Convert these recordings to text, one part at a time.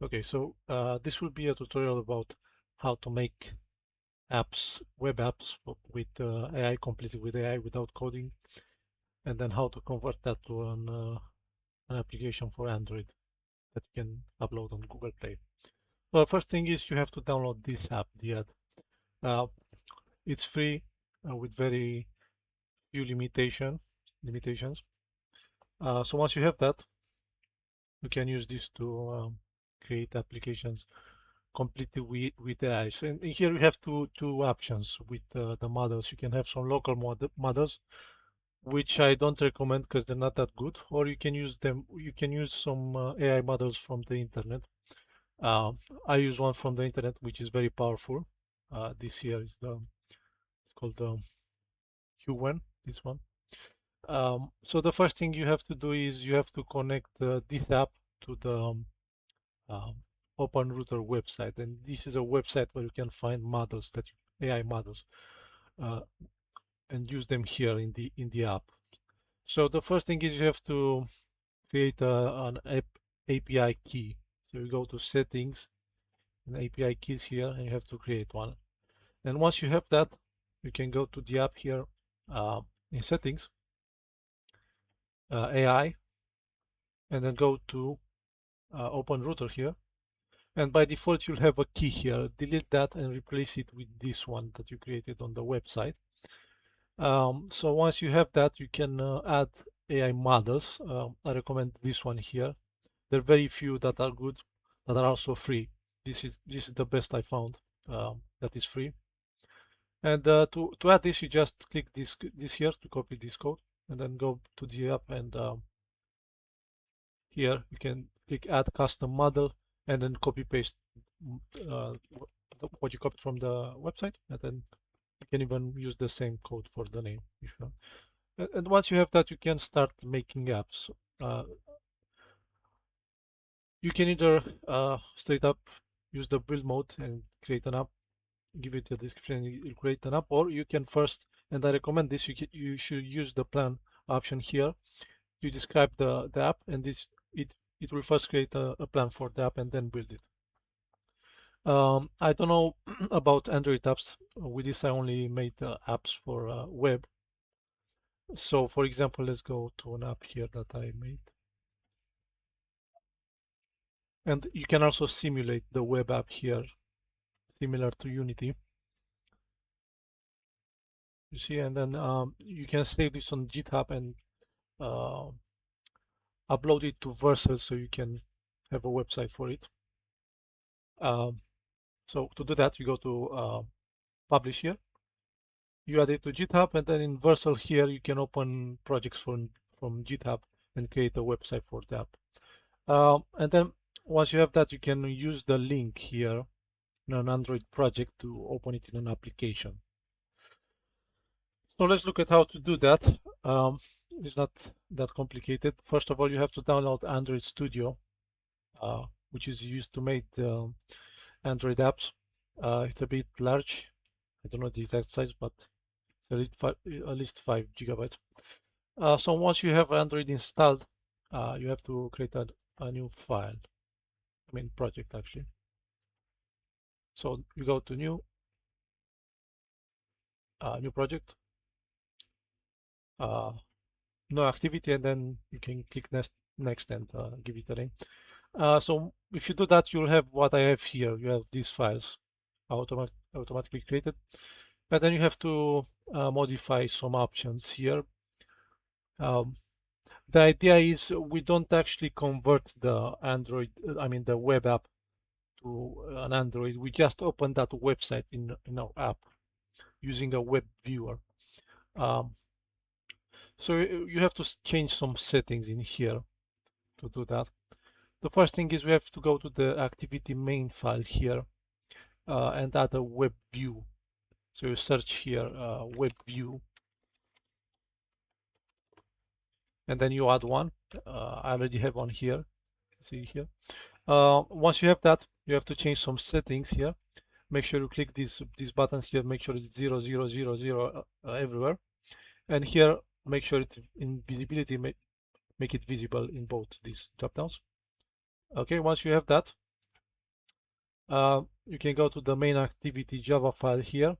Okay, so this will be a tutorial about how to make apps, web apps with AI, completely with AI without coding, and then how to convert that to an application for Android that you can upload on Google Play. Well, first thing is you have to download this app, the ad. Uh, it's free with very few limitations. So once you have that, you can use this to create applications completely with AI. So and here you have two options with the models. You can have some local models, which I don't recommend because they're not that good, or you can use them. You can use some AI models from the internet. Uh, I use one from the internet, which is very powerful. This here is it's called the Q1. This one. So the first thing you have to do is you have to connect this app to the um, OpenRouter website, and this is a website where you can find models AI models uh, and use them here in the app. So the first thing is you have to create an API key. So you go to settings and API keys here, and you have to create one. And once you have that, you can go to the app here uh, in settings, AI, and then go to OpenRouter here. And by default, you'll have a key here. Delete that and replace it with this one that you created on the website. So once you have that, you can add AI models. I recommend this one here. There are very few that are good, that are also free. This is the best I found that is free. And to add this, you just click this here to copy this code, and then go to the app, and here you can click add custom model, and then copy paste uh, what you copied from the website, and then you can even use the same code for the name if you want. And once you have that, you can start making apps. You can either straight up use the build mode and create an app, give it a description, you create an app, or you can first, and I recommend this, you should use the plan option here. You describe the app, and it will first create a plan for the app and then build it. I don't know about Android apps. With this, I only made apps for web. So for example, let's go to an app here that I made. And you can also simulate the web app here, similar to Unity. You see, and then you can save this on GitHub and uh, upload it to Vercel so you can have a website for it. So to do that, you go to publish here. You add it to GitHub, and then in Vercel here, you can open projects from GitHub and create a website for the app. And then once you have that, you can use the link here in an Android project to open it in an application. So let's look at how to do that. It's not that complicated. First of all, you have to download Android Studio, which is used to make the Android apps. It's a bit large. I don't know the exact size, but it's at least 5 gigabytes. So once you have Android installed, you have to create a new file. I mean project actually. So you go to new project, no activity, and then you can click next and give it a name. So if you do that, you'll have what I have here. You have these files automatically created, but then you have to modify some options here. The idea is we don't actually convert the the web app to an Android. We just open that website in our app using a web viewer. So you have to change some settings in here to do that. The first thing is we have to go to the activity main file here and add a web view. So you search here web view, and then you add one. I already have one here. See here. Once you have that, you have to change some settings here. Make sure you click these buttons here. Make sure it's 0, 0, 0, 0 everywhere. And here, make sure it's in visibility. Make it visible in both these drop downs. Okay, once you have that, you can go to the main activity Java file here.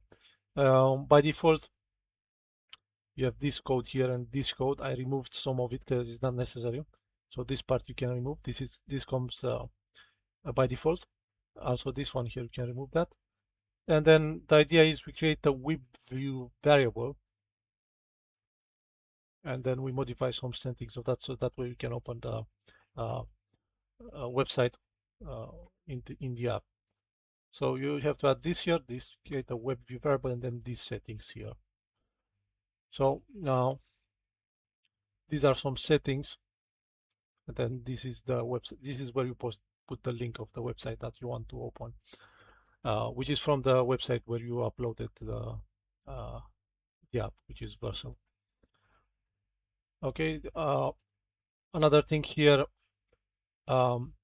By default, you have this code here and this code. I removed some of it because it's not necessary. So this part you can remove. This comes by default. Also this one here, you can remove that. And then the idea is we create a web view variable, and then we modify some settings of that, so that way we can open the website in the app. So you have to add this here, this create a web view variable, and then these settings here. So now these are some settings, and then this is the website. This is where you put the link of the website that you want to open, which is from the website where you uploaded the app, which is Vercel. Okay, another thing here,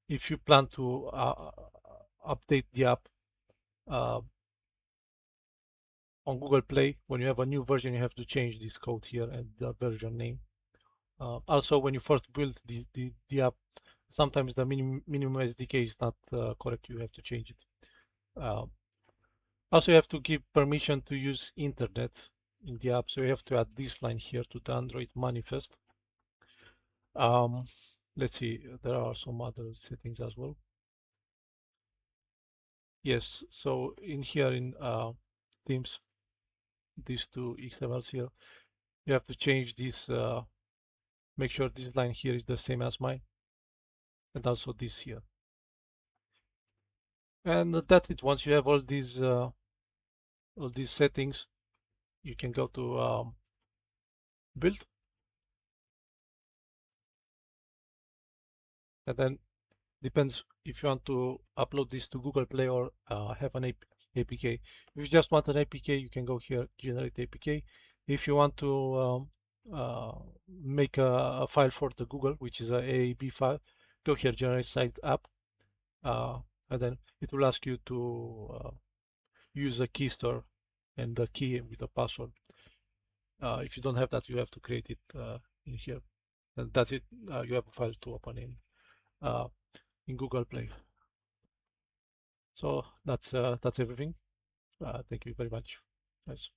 if you plan to update the app on Google Play, when you have a new version, you have to change this code here and the version name. Also, when you first build the app, sometimes the minimum SDK is not correct. You have to change it. Also, you have to give permission to use internet in the app. So you have to add this line here to the Android manifest. Let's see, there are some other settings as well. Yes, so in here in themes, these two XMLs here, you have to change this, make sure this line here is the same as mine, and also this here. And that's it. Once you have all these settings, you can go to build, and then depends if you want to upload this to Google Play or have an APK. If you just want an APK, you can go here, generate APK. If you want to make a file for the Google, which is a AAB file, go here, generate site app, and then it will ask you to use a key store and the key with a password. If you don't have that, you have to create it in here, and that's it. You have a file to open in Google Play. So that's everything. Thank you very much. Nice.